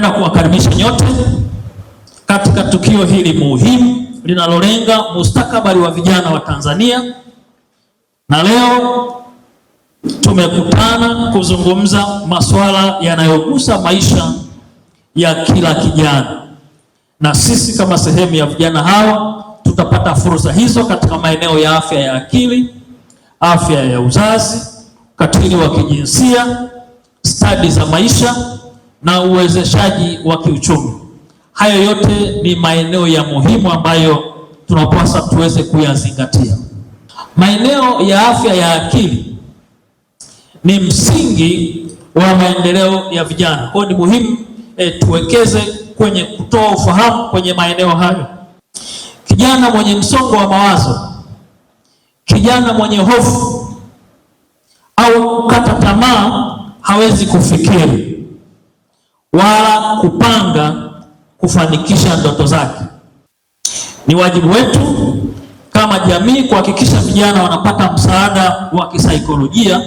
Napenda kuwakaribisha nyote katika tukio hili muhimu linalolenga mustakabali wa vijana wa Tanzania, na leo tumekutana kuzungumza masuala yanayogusa maisha ya kila kijana, na sisi kama sehemu ya vijana hawa tutapata fursa hizo katika maeneo ya afya ya akili, afya ya uzazi, ukatili wa kijinsia, stadi za maisha na uwezeshaji wa kiuchumi. Hayo yote ni maeneo ya muhimu ambayo tunapaswa tuweze kuyazingatia. Maeneo ya afya ya akili ni msingi wa maendeleo ya vijana. Kwa hiyo ni muhimu tuwekeze kwenye kutoa ufahamu kwenye maeneo hayo. Kijana mwenye msongo wa mawazo, kijana mwenye hofu au kukata tamaa hawezi kufikiri wala kupanga kufanikisha ndoto zake. Ni wajibu wetu kama jamii kuhakikisha vijana wanapata msaada wa kisaikolojia,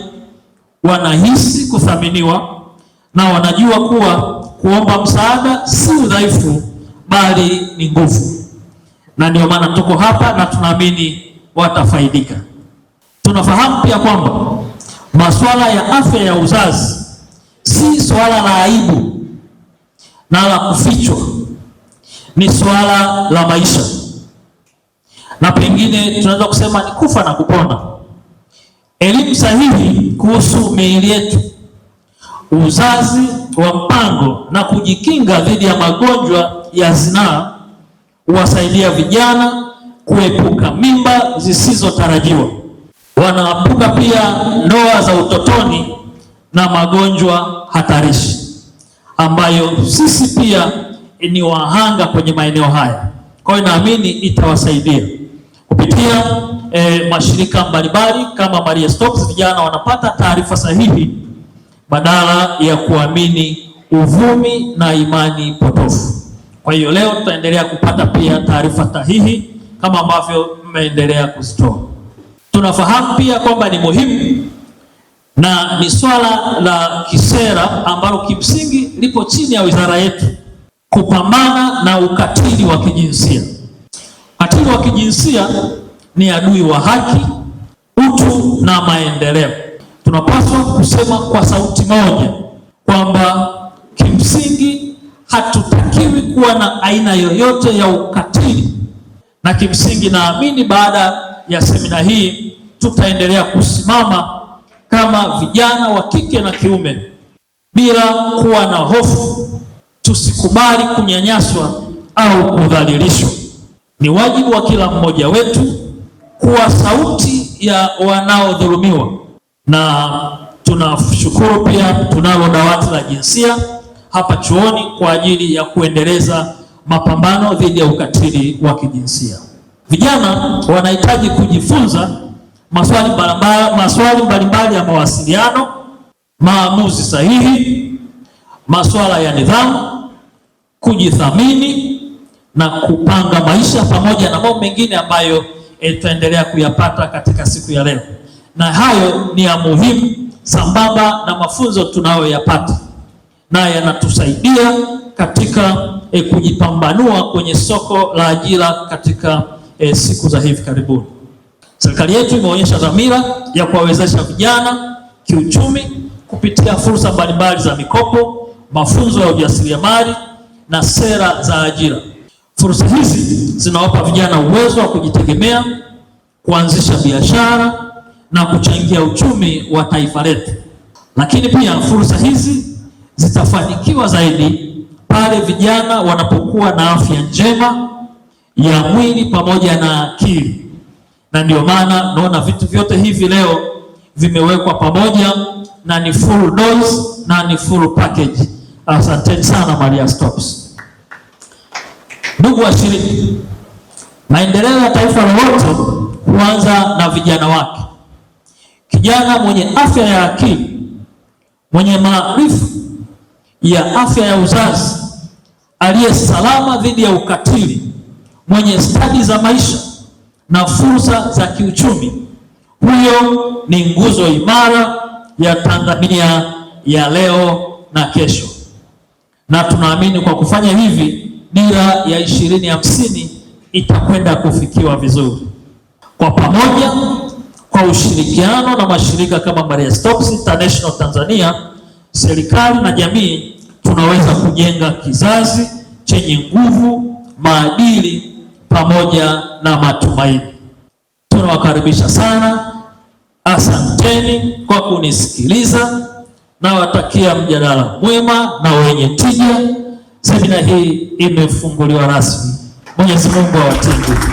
wanahisi kuthaminiwa na wanajua kuwa kuomba msaada si udhaifu bali ni nguvu. Na ndio maana tuko hapa na tunaamini watafaidika. Tunafahamu pia kwamba masuala ya afya ya uzazi si swala la aibu na la kufichwa, ni swala la maisha, na pengine tunaweza kusema ni kufa na kupona. Elimu sahihi kuhusu miili yetu, uzazi wa mpango na kujikinga dhidi ya magonjwa ya zinaa huwasaidia vijana kuepuka mimba zisizotarajiwa. Wanaepuka pia ndoa za utotoni na magonjwa hatarishi ambayo sisi pia ni wahanga kwenye maeneo haya. Kwa hiyo naamini itawasaidia kupitia mashirika mbalimbali kama Maria Stopes. Vijana wanapata taarifa sahihi badala ya kuamini uvumi na imani potofu. Kwa hiyo leo tutaendelea kupata pia taarifa sahihi kama ambavyo mmeendelea kuzitoa. Tunafahamu pia kwamba ni muhimu na ni swala la kisera ambalo kimsingi lipo chini ya wizara yetu, kupambana na ukatili wa kijinsia. Ukatili wa kijinsia ni adui wa haki, utu na maendeleo. Tunapaswa kusema kwa sauti moja kwamba kimsingi hatutakiwi kuwa na aina yoyote ya ukatili, na kimsingi naamini baada ya semina hii tutaendelea kusimama kama vijana wa kike na kiume bila kuwa na hofu. Tusikubali kunyanyaswa au kudhalilishwa. Ni wajibu wa kila mmoja wetu kuwa sauti ya wanaodhulumiwa, na tunashukuru pia tunalo dawati la jinsia hapa chuoni kwa ajili ya kuendeleza mapambano dhidi ya ukatili wa kijinsia. Vijana wanahitaji kujifunza maswali mbalimbali ya mawasiliano, maamuzi sahihi, masuala ya nidhamu, kujithamini na kupanga maisha, pamoja na mambo mengine ambayo tutaendelea kuyapata katika siku ya leo. Na hayo ni ya muhimu sambamba na mafunzo tunayoyapata, na yanatusaidia katika kujipambanua kwenye soko la ajira katika siku za hivi karibuni. Serikali yetu imeonyesha dhamira ya kuwawezesha vijana kiuchumi kupitia fursa mbalimbali za mikopo, mafunzo ya ujasiriamali na sera za ajira. Fursa hizi zinawapa vijana uwezo wa kujitegemea, kuanzisha biashara na kuchangia uchumi wa taifa letu. Lakini pia fursa hizi zitafanikiwa zaidi pale vijana wanapokuwa na afya njema ya mwili pamoja na akili. Na ndio maana naona vitu vyote hivi leo vimewekwa pamoja na ni full dose na ni full package. Asanteni sana Maria Stopes. Ndugu washiriki, maendeleo ya taifa lolote huanza na vijana wake. Kijana mwenye afya ya akili, mwenye maarifa ya afya ya uzazi, aliye salama dhidi ya ukatili, mwenye stadi za maisha na fursa za kiuchumi, huyo ni nguzo imara ya Tanzania ya leo na kesho. na tunaamini kwa kufanya hivi dira ya 2050 itakwenda kufikiwa vizuri. Kwa pamoja, kwa ushirikiano na mashirika kama Maria Stopes International Tanzania, serikali na jamii, tunaweza kujenga kizazi chenye nguvu, maadili pamoja na matumaini. Tunawakaribisha sana. Asanteni kwa kunisikiliza. Nawatakia mjadala mwema na wenye tija. Semina hii imefunguliwa rasmi. Mwenyezi Mungu awatie nguvu.